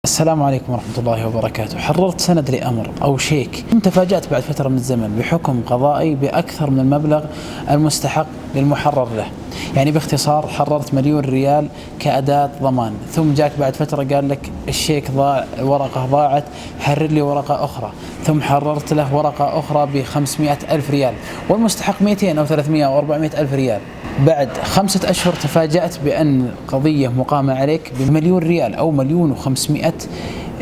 السلام عليكم ورحمة الله وبركاته. حررت سند لأمر أو شيك، ثم تفاجأت بعد فترة من الزمن بحكم قضائي بأكثر من المبلغ المستحق للمحرر له. يعني باختصار حررت مليون ريال كأداة ضمان، ثم جاك بعد فترة قال لك الشيك ضاع، ورقة ضاعت، حرر لي ورقة أخرى، ثم حررت له ورقة أخرى ب500 ألف ريال والمستحق 200 أو 300 أو 400 ألف ريال. بعد 5 أشهر تفاجأت بأن قضية مقامة عليك بمليون ريال أو 1,500,000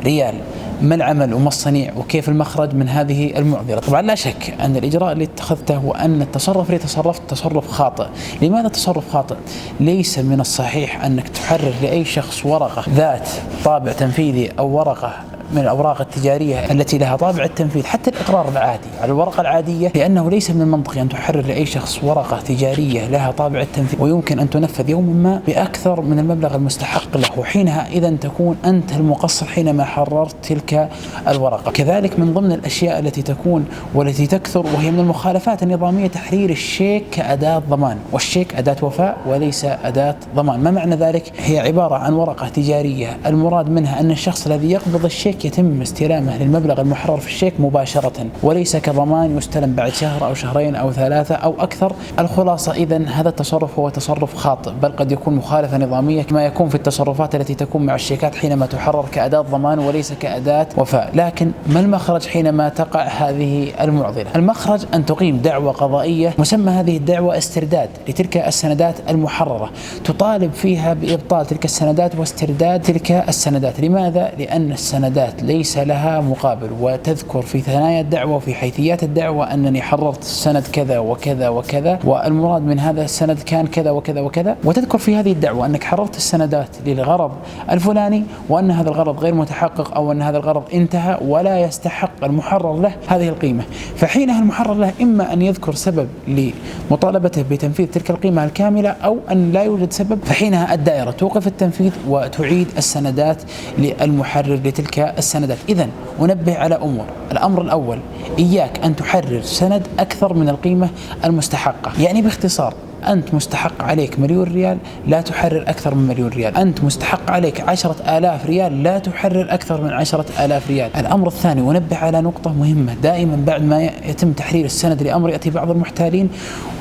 ريال. ما العمل وما الصنيع وكيف المخرج من هذه المعضلة؟ طبعا لا شك أن الإجراء اللي اتخذته وأن التصرف اللي تصرفت تصرف خاطئ. لماذا تصرف خاطئ؟ ليس من الصحيح أنك تحرر لأي شخص ورقة ذات طابع تنفيذي أو ورقة من الأوراق التجارية التي لها طابع التنفيذ، حتى الإقرار العادي على الورقة العادية، لأنه ليس من المنطقي أن تحرر لأي شخص ورقة تجارية لها طابع التنفيذ ويمكن أن تنفذ يوما ما بأكثر من المبلغ المستحق له، وحينها إذا تكون أنت المقصر حينما حررت تلك الورقة. كذلك من ضمن الأشياء التي تكون والتي تكثر وهي من المخالفات النظامية تحرير الشيك كأداة ضمان، والشيك أداة وفاء وليس أداة ضمان. ما معنى ذلك؟ هي عبارة عن ورقة تجارية المراد منها أن الشخص الذي يقبض الشيك يتم استلامه للمبلغ المحرر في الشيك مباشرة، وليس كضمان يستلم بعد شهر أو شهرين أو 3 أو أكثر. الخلاصة إذن هذا التصرف هو تصرف خاطئ، بل قد يكون مخالفة نظامية كما يكون في التصرفات التي تكون مع الشيكات حينما تحرر كأداة ضمان وليس كأداة وفاء. لكن ما المخرج حينما تقع هذه المعضلة؟ المخرج أن تقيم دعوة قضائية مسمى هذه الدعوة استرداد لتلك السندات المحررة، تطالب فيها بإبطال تلك السندات واسترداد تلك السندات. لماذا؟ لأن السندات ليس لها مقابل، وتذكر في ثنايا الدعوة وفي حيثيات الدعوة أنني حررت السند كذا وكذا وكذا، والمراد من هذا السند كان كذا وكذا وكذا، وتذكر في هذه الدعوة أنك حررت السندات للغرض الفلاني وأن هذا الغرض غير متحقق أو أن هذا الغرض انتهى ولا يستحق المحرر له هذه القيمة. فحينها المحرر له إما أن يذكر سبب لمطالبته بتنفيذ تلك القيمة الكاملة أو أن لا يوجد سبب، فحينها الدائرة توقف التنفيذ وتعيد السندات للمحرر لتلك السندات. إذن أنبه على أمور. الأمر الأول، إياك أن تحرر سند أكثر من القيمة المستحقة. يعني باختصار، أنت مستحق عليك مليون ريال، لا تحرر أكثر من مليون ريال. أنت مستحق عليك 10,000 ريال، لا تحرر أكثر من 10,000 ريال. الأمر الثاني، ونبه على نقطة مهمة. دائما بعد ما يتم تحرير السند لأمر يأتي بعض المحتالين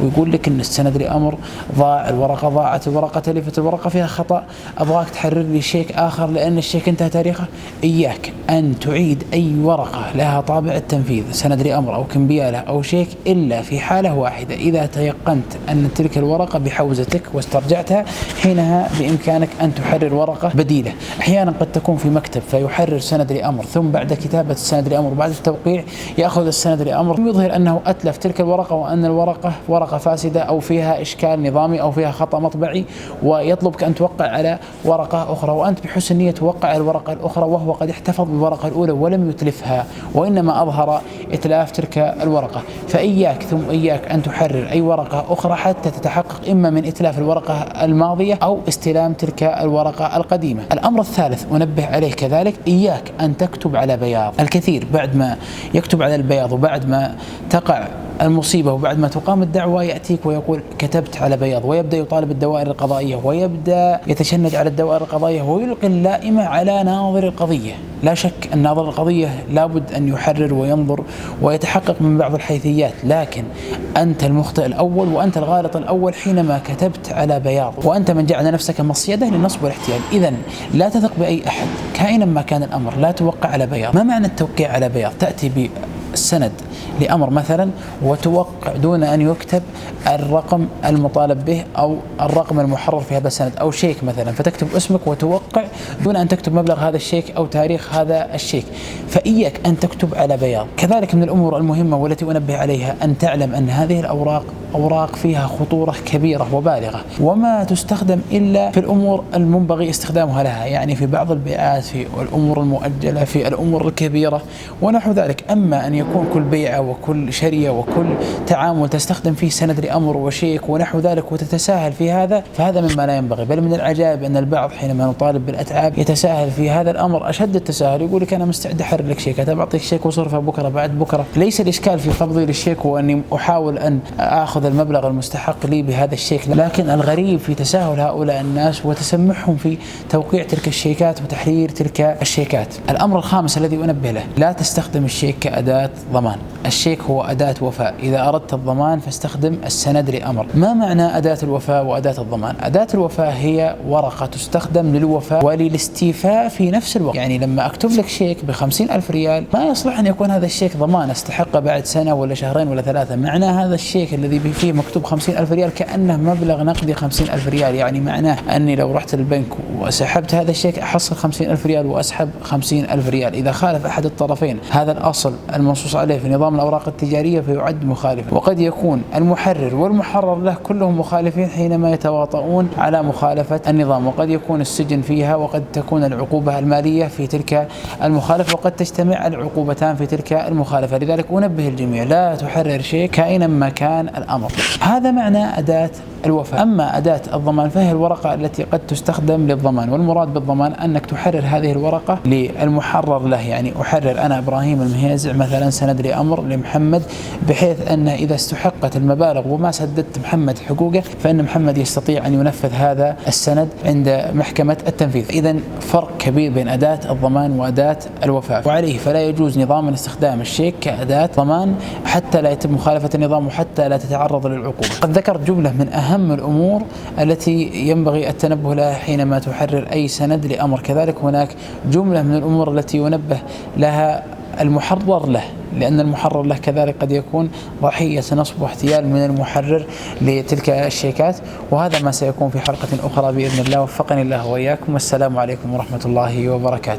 ويقول لك إن السند لأمر ضاع، الورقة ضاعت، الورقة تلفت، الورقة فيها خطأ، أبغاك تحرر لي شيك آخر لأن الشيك انتهى تاريخه. إياك أن تعيد أي ورقة لها طابع التنفيذ، سند لأمر أو كمبيالة أو شيك، إلا في حالة واحدة، إذا تيقنت أن تلك الورقة بحوزتك واسترجعتها، حينها بإمكانك أن تحرر ورقة بديلة. أحيانا قد تكون في مكتب فيحرر سند لأمر، ثم بعد كتابة السند لأمر بعد التوقيع يأخذ السند لأمر يظهر أنه أتلف تلك الورقة وأن الورقة ورقة فاسدة أو فيها إشكال نظامي أو فيها خطأ مطبعي، ويطلبك أن توقع على ورقة أخرى، وأنت بحسن نية توقع على الورقة الأخرى وهو قد احتفظ بالورقة الأولى ولم يتلفها وإنما أظهر إتلاف تلك الورقة. فإياك ثم إياك أن تحرر أي ورقة أخرى حتى تتحقق إما من إتلاف الورقة الماضية أو استلام تلك الورقة القديمة. الأمر الثالث أنبه عليه كذلك، إياك أن تكتب على بياض. الكثير بعد ما يكتب على البياض وبعد ما تقع المصيبة وبعد ما تقام الدعوة يأتيك ويقول كتبت على بياض، ويبدأ يطالب الدوائر القضائية ويبدأ يتشنج على الدوائر القضائية ويلقي اللائمة على ناظر القضية. لا شك أن ناظر القضية لابد أن يحرر وينظر ويتحقق من بعض الحيثيات، لكن أنت المخطئ الأول وأنت الغالط الأول حينما كتبت على بياض، وأنت من جعل نفسك مصيدة للنصب والاحتيال. إذن لا تثق بأي أحد كائنا ما كان الأمر، لا توقع على بياض. ما معنى التوقيع على بياض؟ تأتي بالسند لأمر مثلا وتوقع دون أن يكتب الرقم المطالب به أو الرقم المحرر في هذا السند، أو شيك مثلا فتكتب اسمك وتوقع دون أن تكتب مبلغ هذا الشيك أو تاريخ هذا الشيك. فإياك أن تكتب على بياض. كذلك من الأمور المهمة والتي أنبه عليها أن تعلم أن هذه الأوراق أوراق فيها خطورة كبيرة وبالغة، وما تستخدم إلا في الأمور المنبغي استخدامها لها، يعني في بعض البيعات، في الأمور المؤجلة، في الأمور الكبيرة ونحو ذلك. أما أن يكون كل بيع بيعة وكل شرية وكل تعامل تستخدم فيه سند لأمر وشيك ونحو ذلك وتتساهل في هذا، فهذا مما لا ينبغي. بل من العجائب أن البعض حينما نطالب بالأتعاب يتساهل في هذا الأمر أشد التساهل، يقول لك أنا مستعد أحرر لك شيك، بعطيك شيك وصرفه بكرة بعد بكرة. ليس الإشكال في قبضي للشيك وأني أحاول أن أخذ المبلغ المستحق لي بهذا الشيك، لكن الغريب في تساهل هؤلاء الناس وتسمحهم في توقيع تلك الشيكات وتحرير تلك الشيكات. الأمر الخامس الذي أنبه له: لا تستخدم الشيك كأداة ضمان. الشيك هو أداة وفاء، إذا أردت الضمان فاستخدم السند لأمر. ما معنى أداة الوفاء وأداة الضمان؟ أداة الوفاء هي ورقة تستخدم للوفاء وللاستيفاء في نفس الوقت. يعني لما أكتب لك شيك ب50,000 ريال ما يصلح أن يكون هذا الشيك ضمان استحقه بعد سنة ولا شهرين ولا ثلاثة. معنى هذا الشيك الذي فيه مكتوب 50,000 ريال كأنه مبلغ نقدي 50,000 ريال، يعني معناه أني لو رحت للبنك وسحبت هذا الشيك أحصل 50,000 ريال وأسحب 50,000 ريال. إذا خالف أحد الطرفين هذا الأصل المنصوص عليه في نظام الأوراق التجارية فيعد مخالفا. وقد يكون المحرر والمحرر له كلهم مخالفين حينما يتواطؤون على مخالفة النظام، وقد يكون السجن فيها، وقد تكون العقوبة المالية في تلك المخالفة، وقد تجتمع العقوبتان في تلك المخالفة. لذلك أنبه الجميع: لا تحرر شيء كائنا ما كان الأمر. هذا معنى أداة الوفاء. أما أداة الضمان فهي الورقة التي قد تستخدم للضمان، والمراد بالضمان أنك تحرر هذه الورقة للمحرر له. يعني أحرر أنا إبراهيم المهيزع مثلا سند لأمر لمحمد، بحيث أن إذا استحقت المبالغ وما سددت محمد حقوقه فإن محمد يستطيع أن ينفذ هذا السند عند محكمة التنفيذ. إذن فرق كبير بين أداة الضمان وأداة الوفاء، وعليه فلا يجوز نظاما استخدام الشيك كأداة ضمان حتى لا يتم مخالفة النظام وحتى لا تتعرض للعقوبة. قد ذكرت جملة من أهم الأمور التي ينبغي التنبه لها حينما تحرر أي سند لأمر. كذلك هناك جملة من الأمور التي ينبه لها المحرر له، لأن المحرر له كذلك قد يكون ضحية نصب واحتيال من المحرر لتلك الشيكات. وهذا ما سيكون في حلقة أخرى بإذن الله. وفقني الله وإياكم، والسلام عليكم ورحمة الله وبركاته.